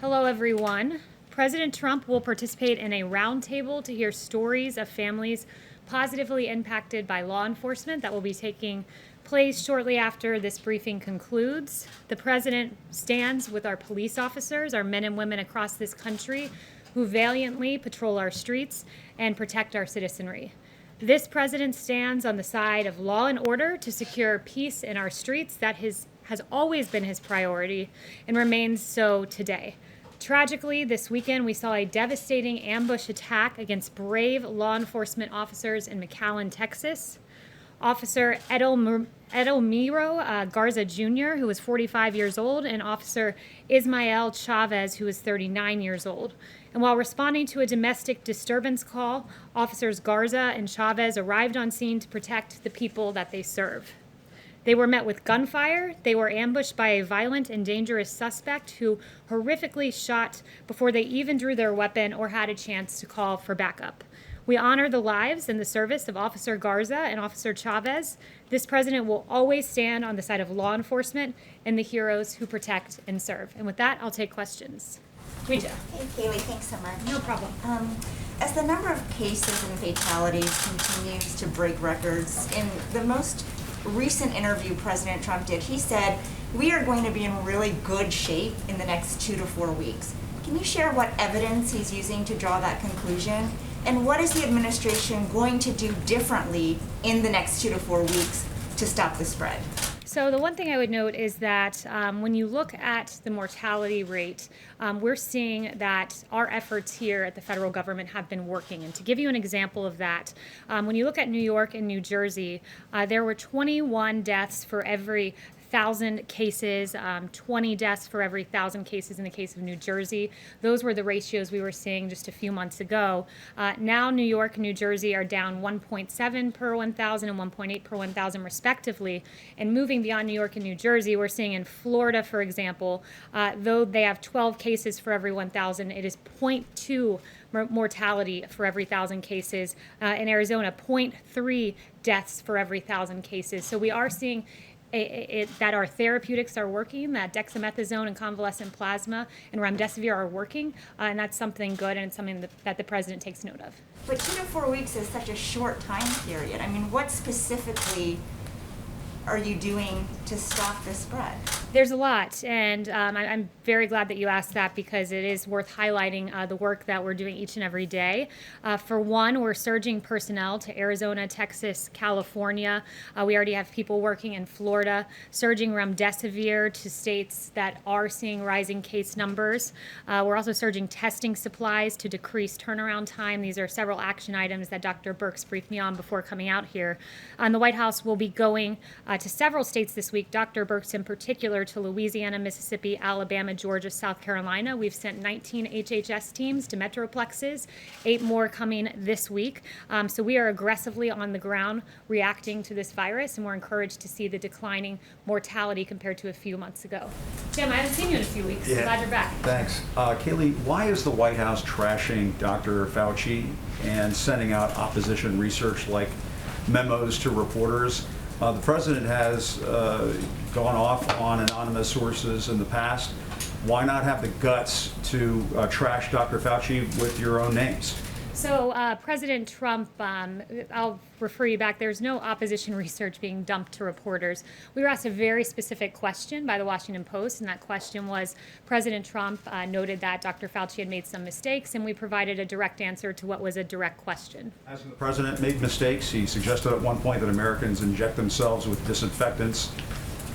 Hello, everyone. President Trump will participate in a roundtable to hear stories of families positively impacted by law enforcement that will be taking place shortly after this briefing concludes. The president stands with our police officers, our men and women across this country who valiantly patrol our streets and protect our citizenry. This president stands on the side of law and order to secure peace in our streets. That has always been his priority and remains so today. Tragically, this weekend we saw a devastating ambush attack against brave law enforcement officers in McAllen, Texas. Officer Edelmiro Garza Jr., who was 45 years old, and Officer Ismael Chavez, who was 39 years old. And while responding to a domestic disturbance call, Officers Garza and Chavez arrived on scene to protect the people that they serve. They were met with gunfire. They were ambushed by a violent and dangerous suspect who horrifically shot before they even drew their weapon or had a chance to call for backup. We honor the lives and the service of Officer Garza and Officer Chavez. This president will always stand on the side of law enforcement and the heroes who protect and serve. And with that, I'll take questions. Rita. Hey, Kayleigh, thanks so much. No problem. As the number of cases and fatalities continues to break records, in the most recent interview President Trump did, he said, we are going to be in really good shape in the next 2 to 4 weeks. Can you share what evidence he's using to draw that conclusion? And what is the administration going to do differently in the next 2 to 4 weeks to stop the spread? So the one thing I would note is that when you look at the mortality rate, we're seeing that our efforts here at the federal government have been working. And to give you an example of that, when you look at New York and New Jersey, there were 21 deaths for every 1,000 cases, 20 deaths for every 1,000 cases in the case of New Jersey. Those were the ratios we were seeing just a few months ago. Now New York and New Jersey are down 1.7 per 1,000 and 1.8 per 1,000 respectively. And moving beyond New York and New Jersey, we're seeing in Florida, for example, though they have 12 cases for every 1,000, it is 0.2 mortality for every 1,000 cases. In Arizona, 0.3 deaths for every 1,000 cases. So we are seeing that our therapeutics are working, that dexamethasone and convalescent plasma and remdesivir are working, and that's something good, and it's something that the president takes note of. But 2 to 4 weeks is such a short time period. I mean, what specifically are you doing to stop the spread? There's a lot, and I'm very glad that you asked that because it is worth highlighting the work that we're doing each and every day. For one, we're surging personnel to Arizona, Texas, California. We already have people working in Florida, surging remdesivir to states that are seeing rising case numbers. We're also surging testing supplies to decrease turnaround time. These are several action items that Dr. Birx briefed me on before coming out here. The White House will be going to several states this week, Dr. Birx in particular, to Louisiana, Mississippi, Alabama, Georgia, South Carolina. We've sent 19 HHS teams to metroplexes, 8 more coming this week. So we are aggressively on the ground reacting to this virus, and we're encouraged to see the declining mortality compared to a few months ago. Jim, I haven't seen you in a few weeks. Yeah. Glad you're back. Thanks. Kayleigh, why is the White House trashing Dr. Fauci and sending out opposition research like memos to reporters? The president has gone off on anonymous sources in the past. Why not have the guts to trash Dr. Fauci with your own names? So President Trump, I'll refer you back, there's no opposition research being dumped to reporters. We were asked a very specific question by the Washington Post, and that question was, President Trump noted that Dr. Fauci had made some mistakes, and we provided a direct answer to what was a direct question. Hasn't the president made mistakes? He suggested at one point that Americans inject themselves with disinfectants,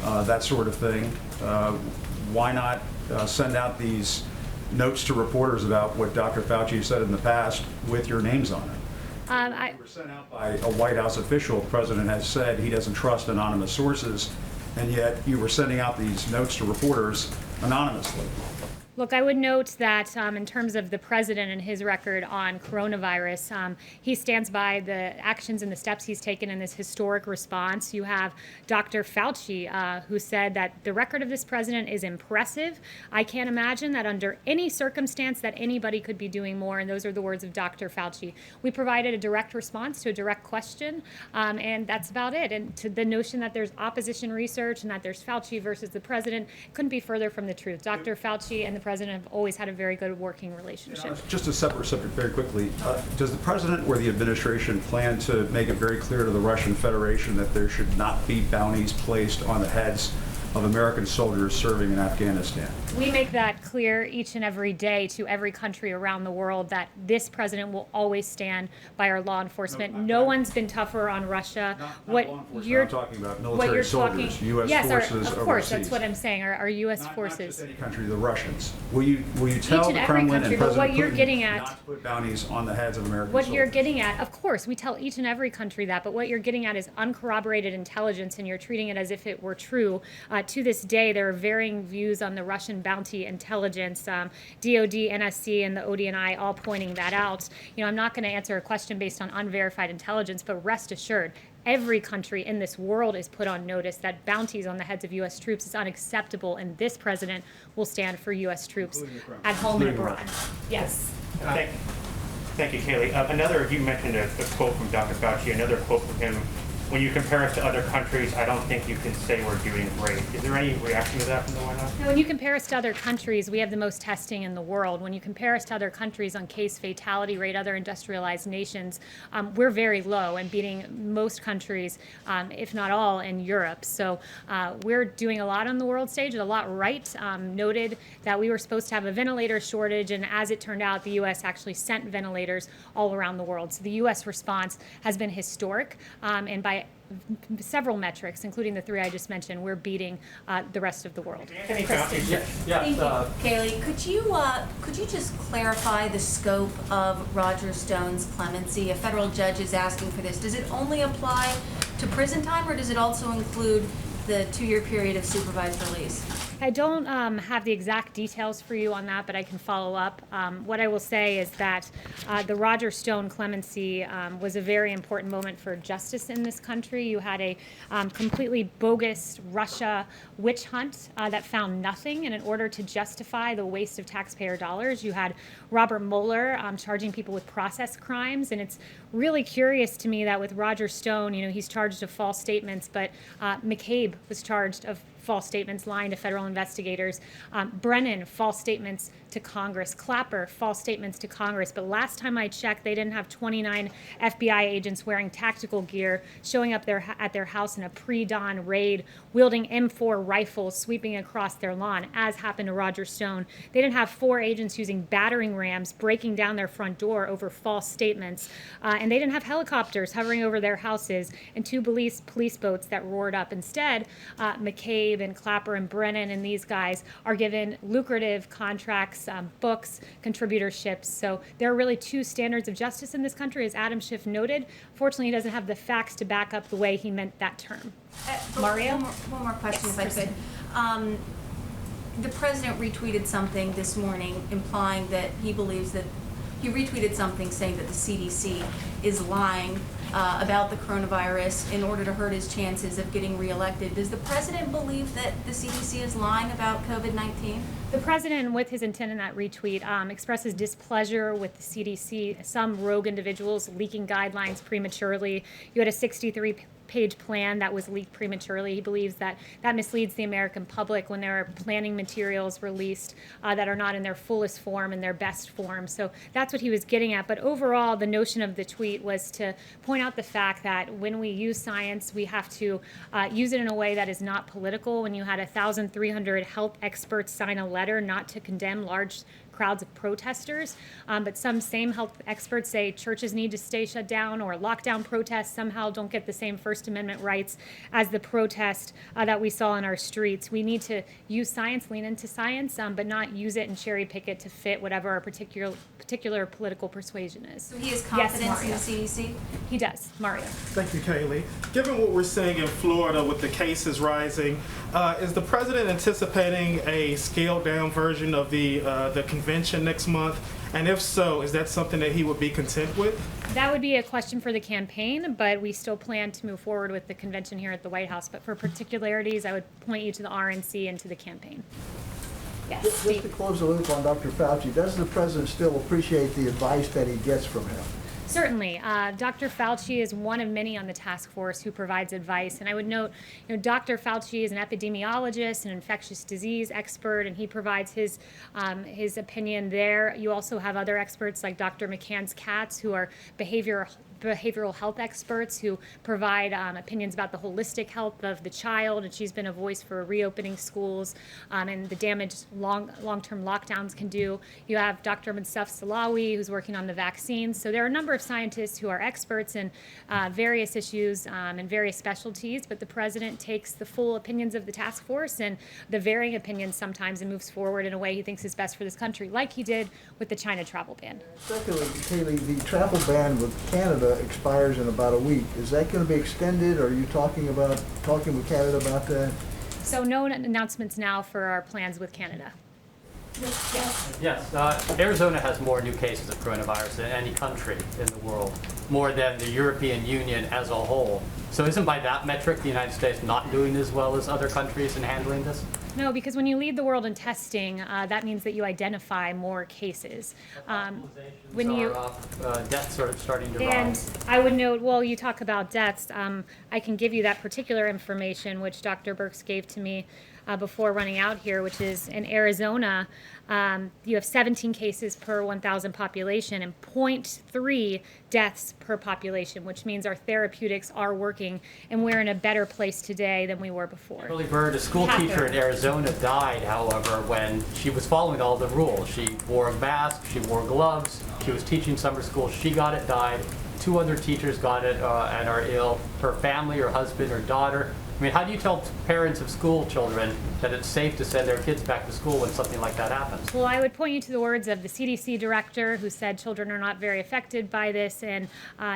that sort of thing. Why not send out these notes to reporters about what Dr. Fauci said in the past with your names on it? They were sent out by a White House official. The president has said he doesn't trust anonymous sources, and yet you were sending out these notes to reporters anonymously. Look, I would note that in terms of the president and his record on coronavirus, he stands by the actions and the steps he's taken in this historic response. You have Dr. Fauci, who said that the record of this president is impressive. I can't imagine that under any circumstance that anybody could be doing more, and those are the words of Dr. Fauci. We provided a direct response to a direct question, and that's about it. And to the notion that there's opposition research and that there's Fauci versus the president couldn't be further from the truth. Dr. Fauci and the president have always had a very good working relationship. Just a separate subject very quickly. Does the president or the administration plan to make it very clear to the Russian Federation that there should not be bounties placed on the heads of American soldiers serving in Afghanistan? We make that clear each and every day to every country around the world that this president will always stand by our law enforcement. No one's been tougher on Russia. Not law enforcement, I'm talking about military soldiers, U.S. yes, forces of course, overseas. that's what I'm saying. Our U.S. forces. Not just any country, the Russians. Will you tell and the every Kremlin country, and but President what you're Putin getting at- not to put bounties on the heads of American What soldiers? you're getting at, of course, we tell each and every country that, but what you're getting at is uncorroborated intelligence, and you're treating it as if it were true. To this day, there are varying views on the Russian bounty intelligence. DOD, NSC, and the ODNI all pointing that out. I'm not going to answer a question based on unverified intelligence, but rest assured, every country in this world is put on notice that bounties on the heads of U.S. troops is unacceptable, and this president will stand for U.S. troops at home and abroad. Yes. Thank you, Kayleigh. You mentioned a quote from Dr. Fauci, another quote from him. When you compare us to other countries, I don't think you can say we're doing great. Is there any reaction to that from the White House? When you compare us to other countries, we have the most testing in the world. When you compare us to other countries on case fatality rate, other industrialized nations, we're very low and beating most countries, if not all, in Europe. So we're doing a lot on the world stage, a lot right. Noted that we were supposed to have a ventilator shortage, and as it turned out, the U.S. actually sent ventilators all around the world. So the U.S. response has been historic, and by several metrics, including the three I just mentioned, we're beating the rest of the world. Anthony Fauci, Thank you. Kayleigh, could you just clarify the scope of Roger Stone's clemency? A federal judge is asking for this. Does it only apply to prison time, or does it also include the 2-year period of supervised release? I don't have the exact details for you on that, but I can follow up. What I will say is that the Roger Stone clemency was a very important moment for justice in this country. You had a completely bogus Russia witch hunt that found nothing, and in order to justify the waste of taxpayer dollars, you had Robert Mueller charging people with process crimes, and it's really curious to me that with Roger Stone, he's charged of false statements, but McCabe was charged of false statements, lying to federal investigators. Brennan, false statements to Congress. Clapper, false statements to Congress. But last time I checked, they didn't have 29 FBI agents wearing tactical gear, showing up at their house in a pre-dawn raid, wielding M4 rifles, sweeping across their lawn, as happened to Roger Stone. They didn't have 4 agents using battering rams, breaking down their front door over false statements. And they didn't have helicopters hovering over their houses and 2 police boats that roared up. Instead, McCabe and Clapper and Brennan and these guys are given lucrative contracts, books, contributorships. So there are really 2 standards of justice in this country, as Adam Schiff noted. Fortunately, he doesn't have the facts to back up the way he meant that term. Mario? One more question, Yes, if I could. The president retweeted something this morning implying that he believes that he retweeted something saying that the CDC is lying about the coronavirus in order to hurt his chances of getting reelected. Does the president believe that the CDC is lying about COVID-19? The president, with his intent in that retweet, expresses displeasure with the CDC, some rogue individuals leaking guidelines prematurely. You had a 63-page plan that was leaked prematurely. He believes that misleads the American public when there are planning materials released that are not in their fullest form and their best form. So that's what he was getting at. But overall, the notion of the tweet was to point out the fact that when we use science, we have to use it in a way that is not political. When you had 1,300 health experts sign a letter not to condemn large crowds of protesters, but some same health experts say churches need to stay shut down, or lockdown protests somehow don't get the same First Amendment rights as the protest that we saw in our streets. We need to use science, lean into science, but not use it and cherry pick it to fit whatever our particular political persuasion is. So he has confidence in the CDC? He does. Mario. Thank you, Kayleigh. Given what we're seeing in Florida with the cases rising, is the president anticipating a scaled-down version of the convention next month? And if so, is that something that he would be content with? That would be a question for the campaign, but we still plan to move forward with the convention here at the White House. But for particularities, I would point you to the RNC and to the campaign. Yes, Just to close the loop on Dr. Fauci, does the president still appreciate the advice that he gets from him? Certainly. Dr. Fauci is one of many on the task force who provides advice. And I would note, Dr. Fauci is an epidemiologist, an infectious disease expert, and he provides his opinion there. You also have other experts like Dr. McCann's Katz, who are behavioral health experts who provide opinions about the holistic health of the child, and she's been a voice for reopening schools and the damage long-term lockdowns can do. You have Dr. Mustafa Salawi, who's working on the vaccines. So there are a number of scientists who are experts in various issues and various specialties, but the president takes the full opinions of the task force and the varying opinions sometimes and moves forward in a way he thinks is best for this country, like he did with the China travel ban. Secondly, Kayleigh, the travel ban with Canada expires in about a week. Is that going to be extended? Or are you talking with Canada about that? So no announcements now for our plans with Canada. Yes, Arizona has more new cases of coronavirus than any country in the world, more than the European Union as a whole. So isn't by that metric the United States not doing as well as other countries in handling this? No, because when you lead the world in testing, that means that you identify more cases. When you Deaths sort of starting to and rise. I would note, well, you talk about deaths. I can give you that particular information, which Dr. Birx gave to me before running out here, which is in Arizona, you have 17 cases per 1,000 population and 0.3 deaths per population, which means our therapeutics are working, and we're in a better place today than we were before. Shirley Bird, a school teacher in Arizona, died, however, when she was following all the rules. She wore a mask, she wore gloves, she was teaching summer school, she got it, died. 2 other teachers got it and are ill. Her family, her husband, her daughter. I mean, how do you tell parents of school children that it's safe to send their kids back to school when something like that happens? Well, I would point you to the words of the CDC director, who said children are not very affected by this and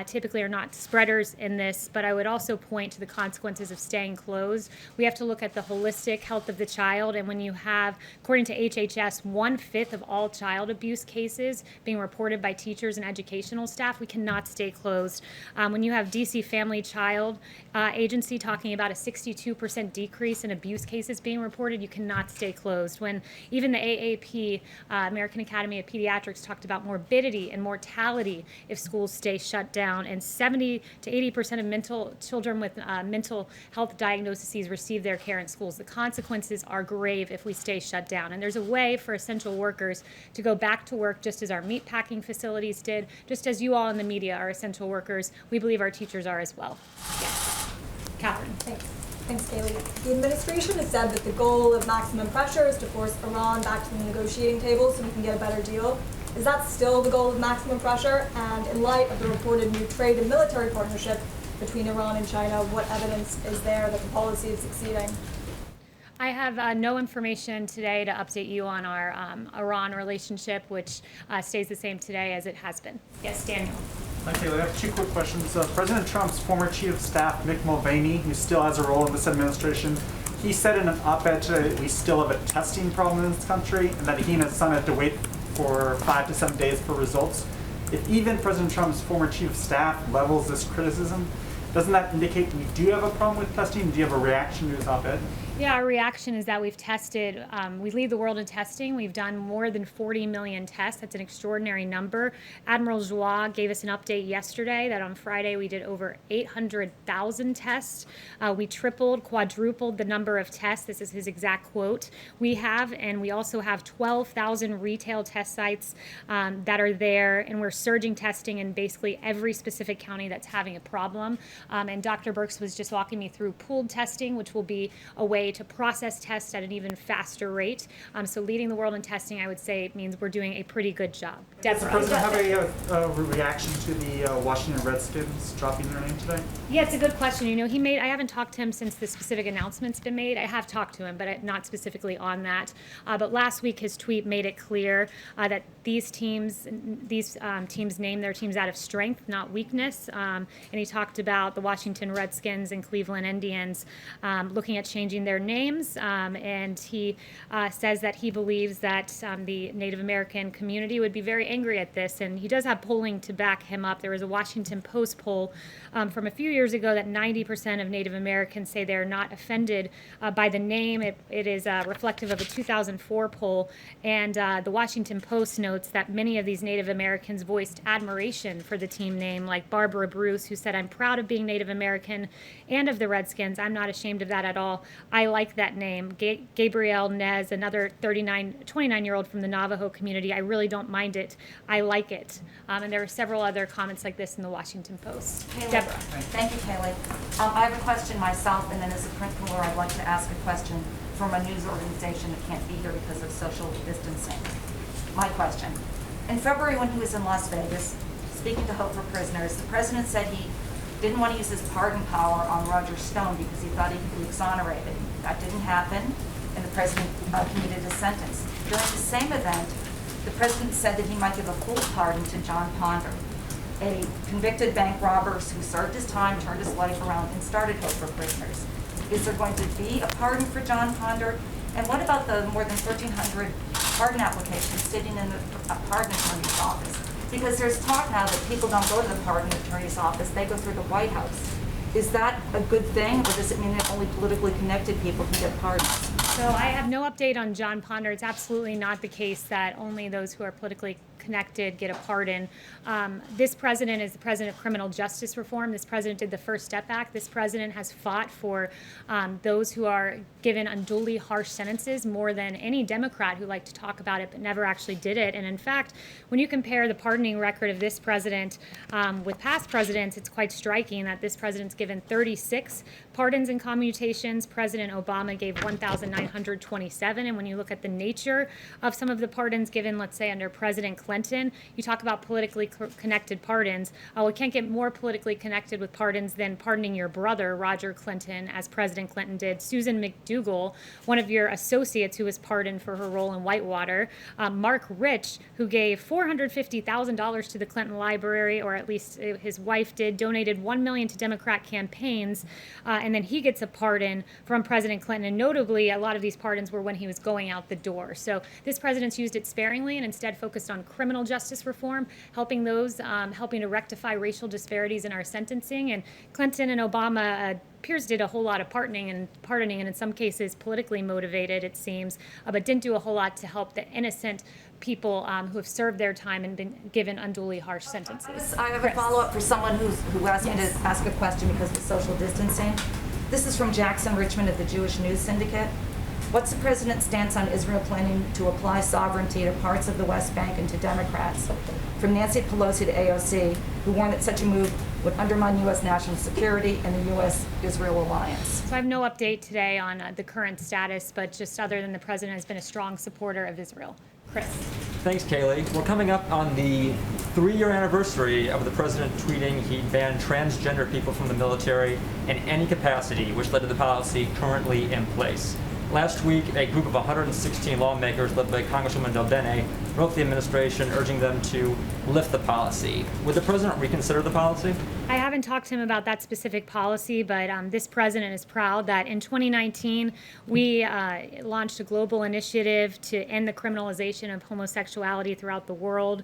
typically are not spreaders in this. But I would also point to the consequences of staying closed. We have to look at the holistic health of the child. And when you have, according to HHS, 1/5 of all child abuse cases being reported by teachers and educational staff, we cannot stay closed. When you have DC Family Child Agency talking about a 62% decrease in abuse cases being reported, you cannot stay closed. When even the AAP, American Academy of Pediatrics, talked about morbidity and mortality if schools stay shut down, and 70 to 80% of children with mental health diagnoses receive their care in schools. The consequences are grave if we stay shut down. And there's a way for essential workers to go back to work just as our meatpacking facilities did, just as you all in the media are essential workers. We believe our teachers are as well. Yes. Catherine. Thanks, Kayleigh. The administration has said that the goal of maximum pressure is to force Iran back to the negotiating table so we can get a better deal. Is that still the goal of maximum pressure? And in light of the reported new trade and military partnership between Iran and China, what evidence is there that the policy is succeeding? I have no information today to update you on our Iran relationship, which stays the same today as it has been. Yes, Daniel. Okay, I have 2 quick questions. President Trump's former chief of staff, McEnany, who still has a role in this administration, he said in an op-ed today that we still have a testing problem in this country and that he and his son have to wait for 5 to 7 days for results. If even President Trump's former chief of staff levels this criticism, doesn't that indicate we do have a problem with testing? Do you have a reaction to his op-ed? Yeah, our reaction is that we've tested, we lead the world in testing. We've done more than 40 million tests. That's an extraordinary number. Admiral Joie gave us an update yesterday that on Friday we did over 800,000 tests. We tripled, quadrupled the number of tests. This is his exact quote. We have, and we also have 12,000 retail test sites that are there, and we're surging testing in basically every specific county that's having a problem. And Dr. Birx was just walking me through pooled testing, which will be a way to process tests at an even faster rate. So leading the world in testing, I would say, means we're doing a pretty good job. Does the Deborah. president have a reaction to the Washington Redskins dropping their name today? Yeah, it's a good question. I haven't talked to him since the specific announcement's been made. I have talked to him, but not specifically on that. But last week, his tweet made it clear that these teams name their teams out of strength, not weakness. And he talked about the Washington Redskins and Cleveland Indians looking at changing their their names, and he says that he believes that the Native American community would be very angry at this, and he does have polling to back him up. There was a Washington Post poll from a few years ago that 90% of Native Americans say they're not offended by the name. It is reflective of a 2004 poll, and the Washington Post notes that many of these Native Americans voiced admiration for the team name, like Barbara Bruce, who said, "I'm proud of being Native American and of the Redskins. I'm not ashamed of that at all. I like that name." Gabrielle Nez, another 29-year-old from the Navajo community, "I really don't mind it. I like it." And there were several other comments like this in the Washington Post. Kayleigh. Deborah. Thank you, Kayleigh. I have a question myself, and then as a principal, I'd like to ask a question from a news organization that can't be here because of social distancing. My question. In February, when he was in Las Vegas, speaking to Hope for Prisoners, the president said he didn't want to use his pardon power on Roger Stone because he thought he could be exonerated. That didn't happen, and the president commuted his sentence. During the same event, the president said that he might give a full pardon to John Ponder, a convicted bank robber who served his time, turned his life around, and started Hope for Prisoners. Is there going to be a pardon for John Ponder? And what about the more than 1,300 pardon applications sitting in the pardon attorney's office? Because there's talk now that people don't go to the pardon attorney's office, they go through the White House. Is that a good thing, or does it mean that only politically connected people can get pardons? So I have no update on John Ponder. It's absolutely not the case that only those who are politically connected get a pardon. This president is the president of criminal justice reform. This president did the First Step Act. This president has fought for those who are given unduly harsh sentences more than any Democrat who liked to talk about it but never actually did it. And in fact, when you compare the pardoning record of this president with past presidents, it's quite striking that this president's given 36 pardons and commutations. President Obama gave 1,927. And when you look at the nature of some of the pardons given, let's say under President Clinton, you talk about politically connected pardons. We can't get more politically connected with pardons than pardoning your brother, Roger Clinton, as President Clinton did. Susan McDougal, one of your associates who was pardoned for her role in Whitewater. Mark Rich, who gave $450,000 to the Clinton Library, or at least his wife did, donated $1 million to Democrat campaigns, and then he gets a pardon from President Clinton. And notably, a lot of these pardons were when he was going out the door. So this president's used it sparingly and instead focused on criminal justice reform, helping to rectify racial disparities in our sentencing. And Clinton and Obama appears did a whole lot of pardoning, and in some cases politically motivated, it seems, but didn't do a whole lot to help the innocent people who have served their time and been given unduly harsh sentences. I have a follow-up for someone who asked me to ask a question because of social distancing. This is from Jackson Richmond of the Jewish News Syndicate. What's the president's stance on Israel planning to apply sovereignty to parts of the West Bank and to Democrats? From Nancy Pelosi to AOC, who warned that such a move would undermine U.S. national security and the U.S.-Israel alliance. So I have no update today on the current status, but just other than the president has been a strong supporter of Israel. Chris. Thanks, Kayleigh. We're coming up on the 3-year anniversary of the president tweeting he banned transgender people from the military in any capacity, which led to the policy currently in place. Last week, a group of 116 lawmakers led by Congresswoman Del Bene wrote to the administration urging them to lift the policy. Would the president reconsider the policy? I haven't talked to him about that specific policy, but this president is proud that in 2019 we launched a global initiative to end the criminalization of homosexuality throughout the world.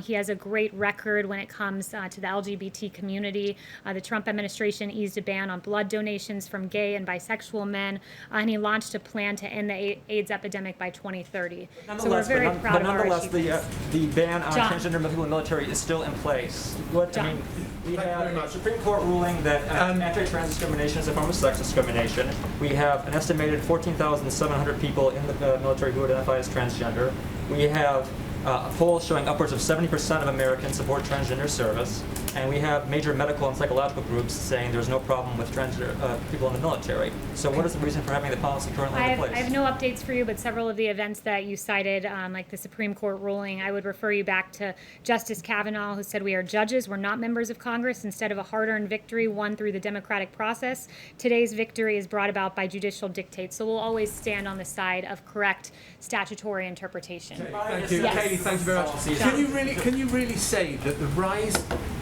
He has a great record when it comes to the LGBT community. The Trump administration eased a ban on blood donations from gay and bisexual men, and he launched a plan to end the AIDS epidemic by 2030. So we're very proud of our achievements. The ban on transgender people in the military is still in place. We have a Supreme Court ruling that anti-trans discrimination is a form of sex discrimination. We have an estimated 14,700 people in the military who identify as transgender. We have a poll showing upwards of 70% of Americans support transgender service. And we have major medical and psychological groups saying there's no problem with transgender people in the military. So what is the reason for having the policy currently in place? I have no updates for you, but several of the events that you cited, like the Supreme Court ruling, I would refer you back to Justice Kavanaugh, who said we are judges, we're not members of Congress. Instead of a hard-earned victory won through the democratic process, today's victory is brought about by judicial dictates. So we'll always stand on the side of correct statutory interpretation. Thank you. Yes. Kayleigh, thank you very much. Can you really say that the rise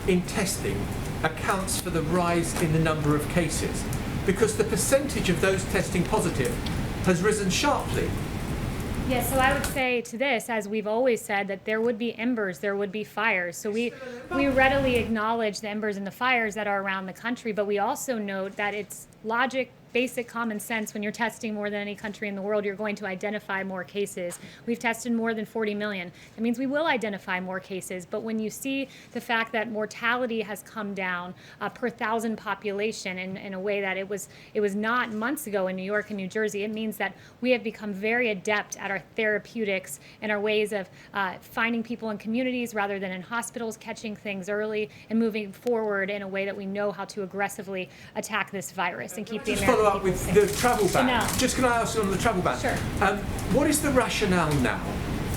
in testing accounts for the rise in the number of cases? because the percentage of those testing positive has risen sharply. Yes, so I would say to this, as we've always said, that there would be embers, there would be fires. So we readily acknowledge the embers and the fires that are around the country, but we also note that it's logic, basic common sense. When you're testing more than any country in the world, you're going to identify more cases. We've tested more than 40 million. That means we will identify more cases. But when you see the fact that mortality has come down per thousand population in a way that it was not months ago in New York and New Jersey, it means that we have become very adept at our therapeutics and our ways of finding people in communities rather than in hospitals, catching things early and moving forward in a way that we know how to aggressively attack this virus and keep the American Follow up with the travel ban. Chanel. Just can I ask you on the travel ban? Sure. What is the rationale now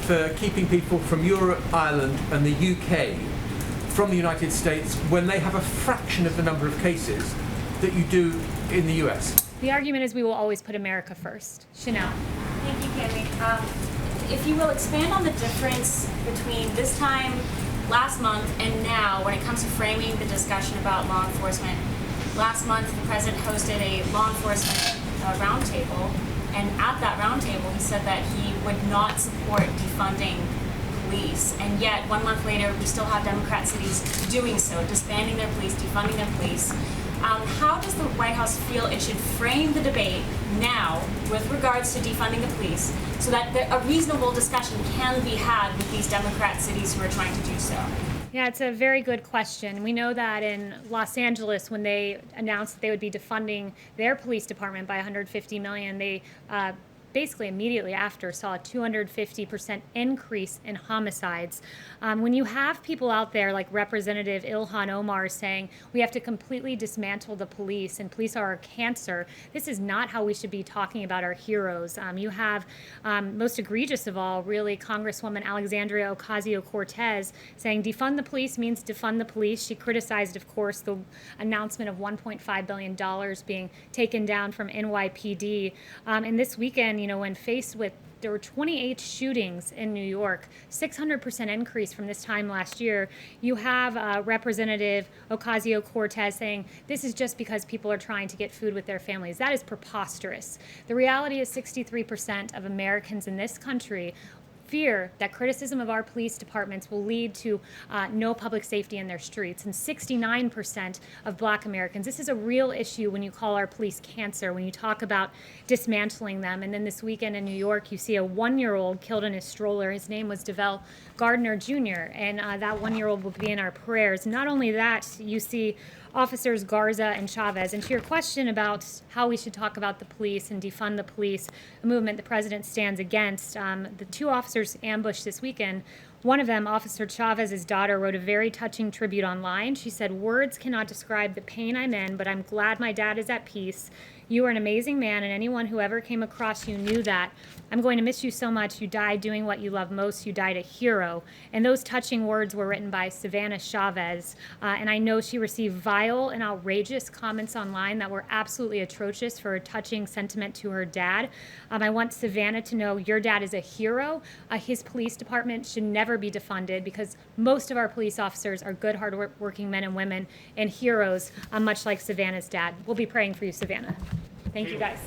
for keeping people from Europe, Ireland and the UK from the United States when they have a fraction of the number of cases that you do in the US? The argument is we will always put America first. Chanel. Thank you, Kayleigh. If you will expand on the difference between this time last month and now when it comes to framing the discussion about law enforcement. Last month, the president hosted a law enforcement roundtable, and at that roundtable, he said that he would not support defunding police. And yet, 1 month later, we still have Democrat cities doing so, disbanding their police, defunding their police. How does the White House feel it should frame the debate now with regards to defunding the police so that a reasonable discussion can be had with these Democrat cities who are trying to do so? Yeah, it's a very good question. We know that in Los Angeles, when they announced that they would be defunding their police department by $150 million, they basically immediately after saw a 250% increase in homicides. When you have people out there like Representative Ilhan Omar saying we have to completely dismantle the police and police are our cancer, this is not how we should be talking about our heroes. You have, most egregious of all, really, Congresswoman Alexandria Ocasio-Cortez saying defund the police means defund the police. She criticized, of course, the announcement of $1.5 billion being taken down from NYPD. And this weekend, when faced with, there were 28 shootings in New York, 600% increase from this time last year. You have Representative Ocasio-Cortez saying this is just because people are trying to get food with their families. That is preposterous. The reality is 63% of Americans in this country fear that criticism of our police departments will lead to no public safety in their streets. And 69% of Black Americans, this is a real issue when you call our police cancer, when you talk about dismantling them. And then this weekend in New York, you see a 1-year-old killed in his stroller. His name was DeVell Gardner Jr., and that 1-year-old will be in our prayers. Not only that, you see Officers Garza and Chavez. And to your question about how we should talk about the police and defund the police, a movement the president stands against, the two officers ambushed this weekend. One of them, Officer Chavez's daughter, wrote a very touching tribute online. She said, "Words cannot describe the pain I'm in, but I'm glad my dad is at peace. You are an amazing man, and anyone who ever came across you knew that. I'm going to miss you so much. You died doing what you love most. You died a hero." And those touching words were written by Savannah Chavez. And I know she received vile and outrageous comments online that were absolutely atrocious for a touching sentiment to her dad. I want Savannah to know your dad is a hero. His police department should never be defunded because most of our police officers are good, hard-working men and women and heroes, much like Savannah's dad. We'll be praying for you, Savannah. Thank you, guys.